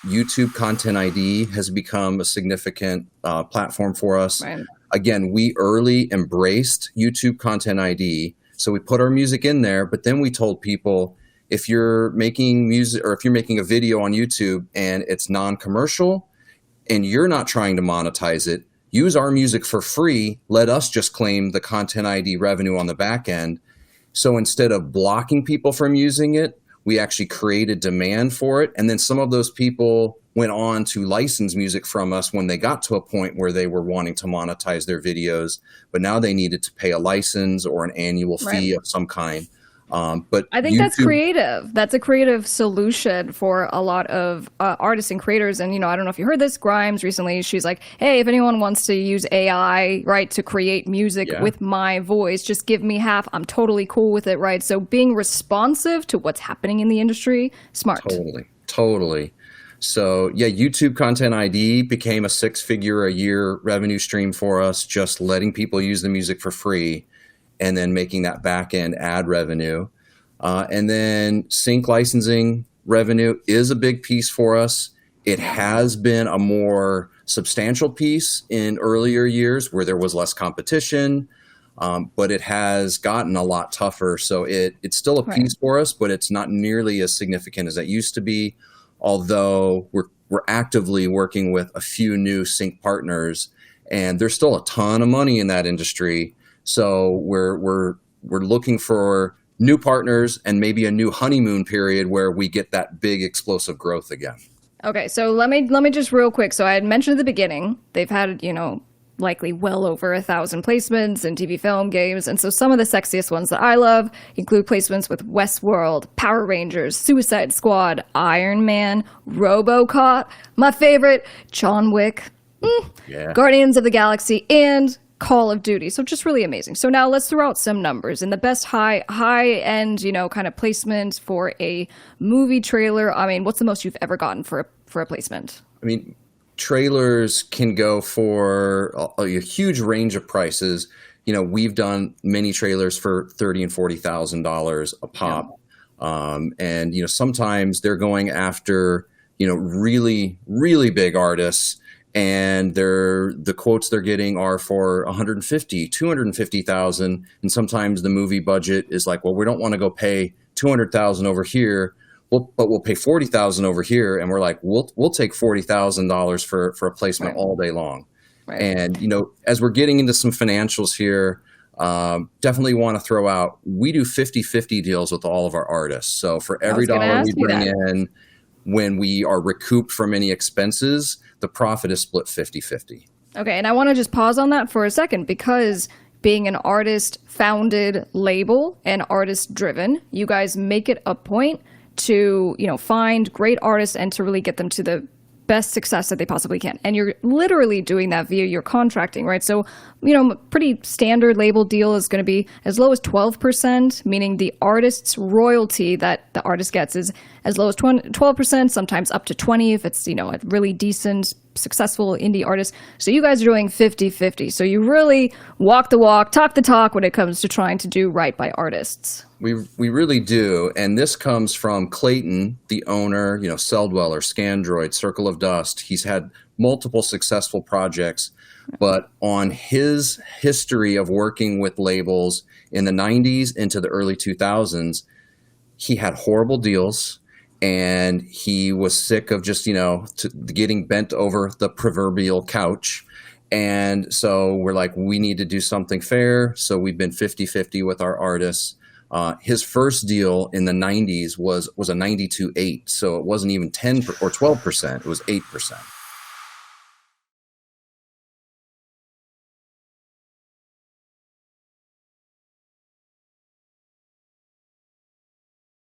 YouTube Content ID has become a significant platform for us. Right. Again, we early embraced YouTube Content ID. So we put our music in there, but then we told people, if you're making music or if you're making a video on YouTube and it's non-commercial and you're not trying to monetize it, use our music for free. Let us just claim the Content ID revenue on the back end. So instead of blocking people from using it, we actually created demand for it. And then some of those people went on to license music from us when they got to a point where they were wanting to monetize their videos, but now they needed to pay a license or an annual fee of some kind. But I think that's creative. That's a creative solution for a lot of artists and creators. And, I don't know if you heard this, Grimes recently, she's like, hey, if anyone wants to use AI, right, to create music with my voice, just give me half. I'm totally cool with it, right? So being responsive to what's happening in the industry, smart. Totally. So yeah, YouTube Content ID became a 6-figure a year revenue stream for us, just letting people use the music for free and then making that back end ad revenue. And then sync licensing revenue is a big piece for us. It has been a more substantial piece in earlier years where there was less competition, but it has gotten a lot tougher. So it's still a piece for us, but it's not nearly as significant as it used to be. Although we're actively working with a few new sync partners, and there's still a ton of money in that industry. So we're looking for new partners and maybe a new honeymoon period where we get that big explosive growth again. Okay, so let me just real quick. So I had mentioned at the beginning, they've had, likely well over 1,000 placements in TV, film, games. And so some of the sexiest ones that I love include placements with Westworld, Power Rangers, Suicide Squad, Iron Man, RoboCop, my favorite, John Wick, Guardians of the Galaxy, and Call of Duty. So just really amazing. So now let's throw out some numbers. And the best high end, kind of placement for a movie trailer. I mean, what's the most you've ever gotten for a placement? I mean, trailers can go for a huge range of prices. We've done many trailers for $30,000 and $40,000 a pop. And, sometimes they're going after, really, really big artists, and the quotes they're getting are for 150, 250,000. And sometimes the movie budget is like, well, we don't want to go pay 200,000 over here. But we'll pay 40,000 over here, and we're like, we'll take $40,000 for a placement all day long. Right. And as we're getting into some financials here, definitely want to throw out, we do 50-50 deals with all of our artists. So for every dollar we bring in, when we are recouped from any expenses, the profit is split 50-50. Okay, and I want to just pause on that for a second, because being an artist-founded label and artist-driven, you guys make it a point to find great artists and to really get them to the best success that they possibly can. And you're literally doing that via your contracting, right? So, pretty standard label deal is going to be as low as 12%, meaning the artist's royalty that the artist gets is as low as 12%, sometimes up to 20% if it's, a really decent, successful indie artist. So you guys are doing 50-50. So you really walk the walk, talk the talk when it comes to trying to do right by artists. We really do. And this comes from Klayton, the owner, Celldweller, Scandroid, Circle of Dust. He's had multiple successful projects, but on his history of working with labels in the 90s into the early 2000s, he had horrible deals. And he was sick of just, getting bent over the proverbial couch. And so we're like, we need to do something fair. So we've been 50-50 with our artists. His first deal in the 90s was a 92.8. So it wasn't even 10 or 12%. It was 8%.